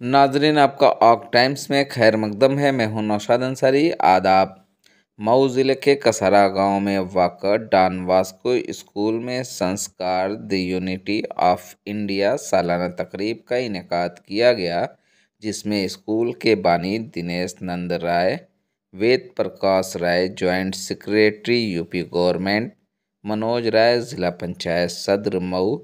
नाजरीन, आपका ऑक टाइम्स में खैर मकदम है। मैं हूं नौशाद अंसारी। आदाब। मऊ ज़िले के कसरा गांव में वाक़ा डॉन वास्को स्कूल में संस्कार द यूनिटी ऑफ इंडिया सालाना तकरीब का इनेकाद किया गया, जिसमें स्कूल के बानी Dinesh Nand Rai, Ved Prakash Rai joint secretary UP government, Manoj Rai ज़िला पंचायत सदर मऊ,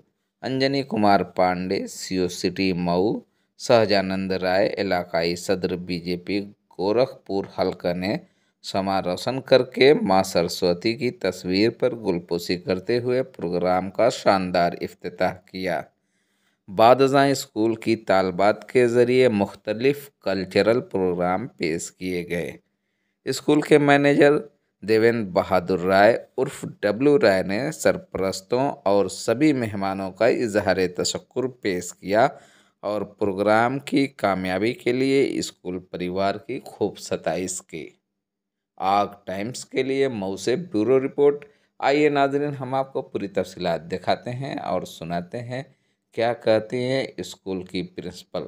अंजनी कुमार पांडे सीओ सिटी मऊ, सहजानंद राय इलाकाई सदर बीजेपी गोरखपुर हल्का ने समा रोशन करके मां सरस्वती की तस्वीर पर गुलपोशी करते हुए प्रोग्राम का शानदार इफ्तिताह किया। बादशाह स्कूल की तालबात के ज़रिए मुख्तलिफ कल्चरल प्रोग्राम पेश किए गए। स्कूल के मैनेजर देवेंद्र बहादुर राय उर्फ डब्लू राय ने सरपरस्तों और सभी मेहमानों का इजहार तशक्कुर पेश किया और प्रोग्राम की कामयाबी के लिए स्कूल परिवार की खूब सताइश की। ऑक टाइम्स के लिए मऊ से ब्यूरो रिपोर्ट। आइए नाज़रीन, हम आपको पूरी तफसीलात दिखाते हैं और सुनाते हैं क्या कहती हैं स्कूल की प्रिंसिपल।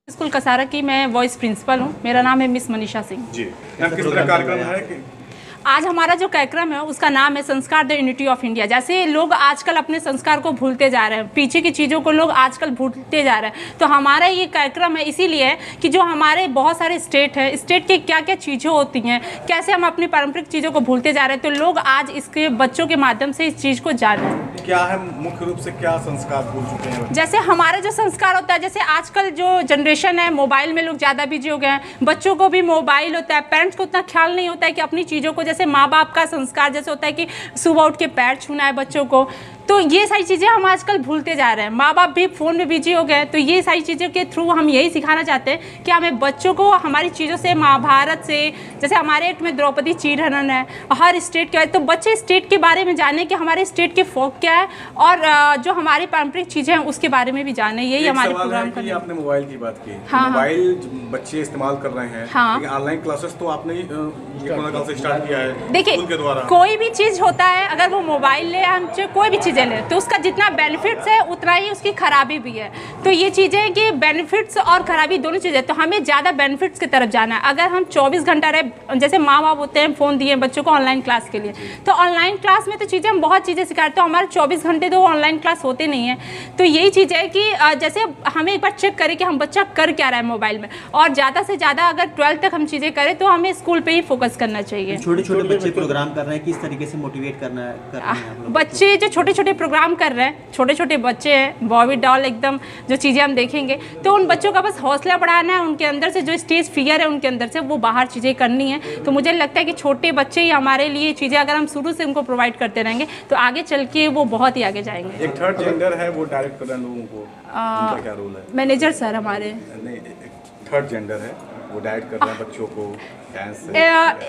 स्कूल कसारा की मैं वॉइस प्रिंसिपल हूँ। मेरा नाम है मिस मनीषा सिंह जी। किस तरह कार्यक्रम है कि आज हमारा जो कार्यक्रम है उसका नाम है संस्कार द यूनिटी ऑफ इंडिया। जैसे लोग आजकल अपने संस्कार को भूलते जा रहे हैं, पीछे की चीज़ों को लोग आजकल भूलते जा रहे हैं, तो हमारा ये कार्यक्रम है इसीलिए है कि जो हमारे बहुत सारे स्टेट है, स्टेट के क्या क्या चीज़ें होती हैं, कैसे हम अपनी पारंपरिक चीज़ों को भूलते जा रहे हैं, तो लोग आज इसके बच्चों के माध्यम से इस चीज़ को जाने। क्या है मुख्य रूप से क्या संस्कार भूल चुके हैं? जैसे हमारा जो संस्कार होता है, जैसे आजकल जो जनरेशन है मोबाइल में लोग ज़्यादा बिजी हो गए हैं, बच्चों को भी मोबाइल होता है, पेरेंट्स को उतना ख्याल नहीं होता है कि अपनी चीज़ों को, जैसे माँ बाप का संस्कार जैसे होता है कि सुबह उठ के पैर छूना है बच्चों को, तो ये सारी चीज़ें हम आजकल भूलते जा रहे हैं। माँ बाप भी फ़ोन में बिजी हो गए, तो ये सारी चीज़ों के थ्रू हम यही सिखाना चाहते हैं कि हमें बच्चों को हमारी चीज़ों से, महाभारत से, जैसे हमारे एक में द्रौपदी चीरहरण है, हर स्टेट के, तो बच्चे स्टेट के बारे में जाने कि हमारे स्टेट के फोक क्या है और जो हमारी पारंपरिक चीज़ें हैं उसके बारे में भी जाने। यही हमारे प्रोग्राम का। आपने मोबाइल की बात की। हाँ, मोबाइल बच्चे इस्तेमाल कर रहे हैं। हाँ। लेकिन ऑनलाइन क्लासेस तो आपने कोरोना काल से स्टार्ट किया है। देखिए, कोई भी चीज़ होता है, अगर वो मोबाइल ले, हम कोई भी चीज़ें ले, तो उसका जितना बेनिफिट्स है उतना ही उसकी खराबी भी है। तो ये चीज़ें कि बेनिफिट्स और खराबी दोनों चीज़ें, तो हमें ज़्यादा बेनिफिट्स की तरफ जाना है। अगर हम 24 घंटा रहे, जैसे माँ बाप होते हैं फ़ोन दिए बच्चों को ऑनलाइन क्लास के लिए, तो ऑनलाइन क्लास में तो चीज़ें हम बहुत चीज़ें सिखाते हैं, तो हमारे 24 घंटे तो ऑनलाइन क्लास होते नहीं है। तो यही चीज़ है कि जैसे हमें एक बार चेक करें कि हम बच्चा कर क्या रहा है मोबाइल में, और ज़्यादा से ज़्यादा अगर 12th तक हम चीज़ें करें तो हमें स्कूल पर ही फोकस करना चाहिए। छोटे छोटे बच्चे प्रोग्राम कर रहे हैं, किस तरीके से मोटिवेट करना है? बच्चे जो छोटे छोटे प्रोग्राम कर रहे हैं, छोटे छोटे बच्चे हैं, बॉबी डॉल एकदम जो चीज़ें हम देखेंगे, तो उन बच्चों का बस हौसला बढ़ाना है, उनके अंदर से जो स्टेज फियर है उनके अंदर से वो बाहर चीज़ें करनी है। तो मुझे लगता है कि छोटे बच्चे ही हमारे लिए चीज़ें अगर हम शुरू से उनको प्रोवाइड करते रहेंगे तो आगे चल के वो बहुत ही आगे जाएंगे। एक थर्ड जेंडर है, वो डायरेक्ट कर रहे हैं लोगों को, उनका क्या रोल है? मैनेजर सर हमारे। नहीं, थर्ड जेंडर है, वो डायरेक्ट कर रहे हैं बच्चों को dance.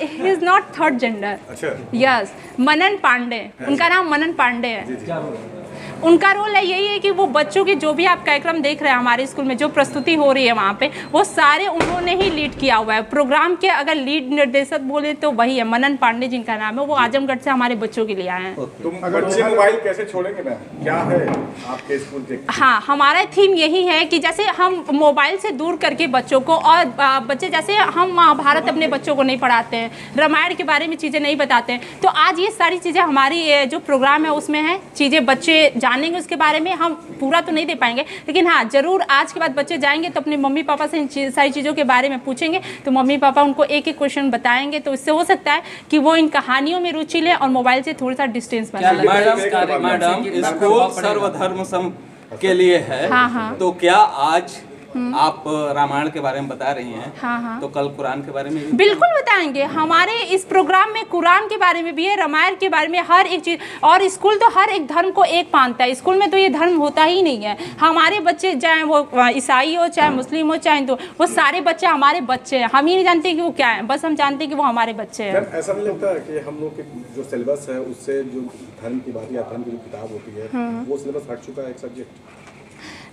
He is not third gender. अच्छा। यस, मनन पांडे, उनका नाम मनन पांडे है। उनका रोल है यही है कि वो बच्चों के जो भी आप कार्यक्रम देख रहे हैं हमारे स्कूल में जो प्रस्तुति हो रही है वहाँ पे, वो सारे उन्होंने ही लीड किया हुआ है प्रोग्राम के। अगर लीड निर्देशक बोले तो वही है मनन पांडे जिनका नाम है, वो आजमगढ़ से हमारे बच्चों के लिए आए हैं। तुम बच्चे मोबाइल कैसे छोड़ेंगे मैम? क्या है आपके स्कूल के? हाँ, हमारा थीम यही है कि जैसे हम मोबाइल से दूर करके बच्चों को, और बच्चे जैसे हम महाभारत अपने बच्चों को नहीं पढ़ाते हैं, रामायण के बारे में चीज़ें नहीं बताते हैं, तो आज ये सारी चीज़ें हमारी जो प्रोग्राम है उसमें है, चीज़ें बच्चे जानेंगे उसके बारे में। हम पूरा तो नहीं दे पाएंगे, लेकिन हाँ ज़रूर आज के बाद बच्चे जाएंगे तो अपने मम्मी पापा से इन सारी चीज़ों के बारे में पूछेंगे, तो मम्मी पापा उनको एक एक क्वेश्चन बताएंगे, तो इससे हो सकता है कि वो इन कहानियों में रुचि लें और मोबाइल से थोड़ा सा डिस्टेंस बना लें। मैडम, स्कूल सर्वधर्म सम के लिए है। हाँ, हाँ। तो क्या आज आप रामायण के बारे में बता रही हैं? हाँ, हाँ। तो कल कुरान के बारे में भी बिल्कुल बताएंगे। हमारे इस प्रोग्राम में कुरान के बारे में भी है, रामायण के बारे में, हर एक चीज़। और स्कूल तो हर एक धर्म को एक मानता है, स्कूल में तो ये धर्म होता ही नहीं है। हमारे बच्चे चाहे वो ईसाई हो, चाहे मुस्लिम हो, चाहे हिंदू, वो सारे बच्चे हमारे बच्चे हैं। हम ही नहीं जानते कि वो क्या है, बस हम जानते हैं कि वो हमारे बच्चे हैं। ऐसा नहीं लगता कि हम लोग के जो सिलेबस है उससे जो धर्म की बात या धर्म की जो किताब होती है वो सिलेबस हट चुका है एक सब्जेक्ट?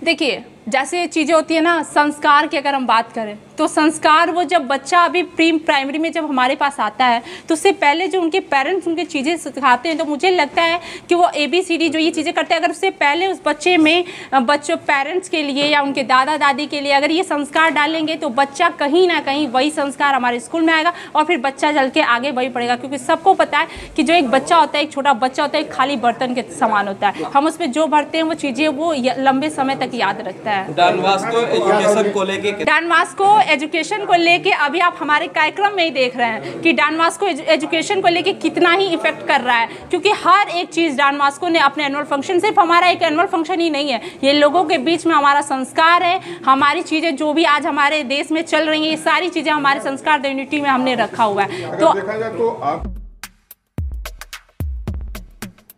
देखिए, जैसे चीज़ें होती है ना, संस्कार की अगर हम बात करें तो संस्कार वो जब बच्चा अभी प्री प्राइमरी में जब हमारे पास आता है तो उससे पहले जो उनके पेरेंट्स उनके चीज़ें सिखाते हैं, तो मुझे लगता है कि वो ABCD जो ये चीज़ें करते हैं, अगर उससे पहले उस बच्चे में बच्चों पेरेंट्स के लिए या उनके दादा दादी के लिए अगर ये संस्कार डालेंगे तो बच्चा कहीं ना कहीं वही संस्कार हमारे स्कूल में आएगा और फिर बच्चा चल के आगे वही पढ़ेगा। क्योंकि सबको पता है कि जो एक बच्चा होता है, एक छोटा बच्चा होता है, एक खाली बर्तन के समान होता है। हम उसमें जो भरते हैं वो चीज़ें वो लंबे समय तक याद रखता है। डॉन वास्को एजुकेशन को लेके डॉन वास्को एजुकेशन को लेके अभी आप हमारे कार्यक्रम में ही देख रहे हैं कि डॉन वास्को एजुकेशन को लेके कितना ही इफेक्ट कर रहा है। क्योंकि हर एक चीज़ डॉन वास्को ने अपने एनुअल फंक्शन, सिर्फ हमारा एक एनुअल फंक्शन ही नहीं है, ये लोगों के बीच में हमारा संस्कार है। हमारी चीज़ें जो भी आज हमारे देश में चल रही हैं, ये सारी चीज़ें हमारे संस्कार द यूनिटी में हमने रखा हुआ है। तो देखा जाए तो आप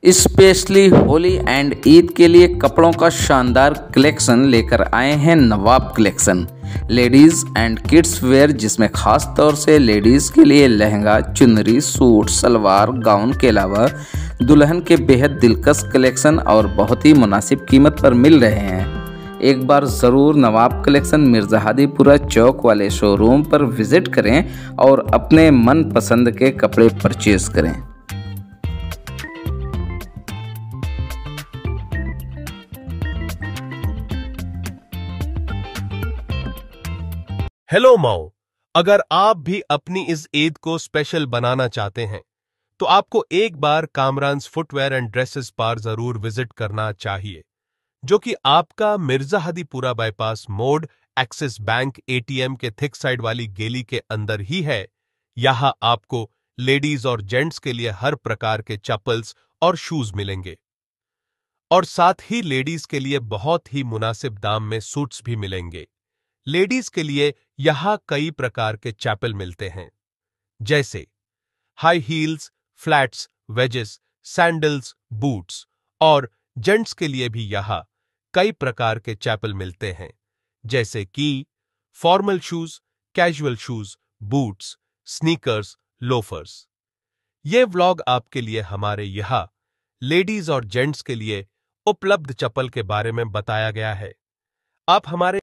स्पेशली होली एंड ईद के लिए कपड़ों का शानदार कलेक्शन लेकर आए हैं Nawab collection ladies and kids wear, जिसमें खास तौर से लेडीज के लिए लहंगा, चुनरी, सूट, सलवार, गाउन के अलावा दुल्हन के बेहद दिलकश कलेक्शन और बहुत ही मुनासिब कीमत पर मिल रहे हैं। एक बार ज़रूर नवाब कलेक्शन मिर्ज़ाहादीपुरा चौक वाले शोरूम पर विज़िट करें और अपने मन पसंद के कपड़े परचेज़ करें। हेलो माओ, अगर आप भी अपनी इस ईद को स्पेशल बनाना चाहते हैं तो आपको एक बार कामरान्स फुटवेयर एंड ड्रेसेस बार जरूर विजिट करना चाहिए, जो कि आपका मिर्ज़ाहादीपुरा बाईपास मोड़ एक्सिस बैंक ATM के थिक साइड वाली गेली के अंदर ही है। यहां आपको लेडीज और जेंट्स के लिए हर प्रकार के चप्पल्स और शूज मिलेंगे और साथ ही लेडीज के लिए बहुत ही मुनासिब दाम में सूट्स भी मिलेंगे। लेडीज के लिए यहां कई प्रकार के चैपल मिलते हैं, जैसे high heels, flats, wages, sandals, boots, और जेंट्स के लिए भी यहां कई प्रकार के चैपल मिलते हैं, जैसे कि formal shoes, casual shoes, boots, sneakers, loafers. ये व्लॉग आपके लिए हमारे यहां लेडीज और जेंट्स के लिए उपलब्ध चप्पल के बारे में बताया गया है। आप हमारे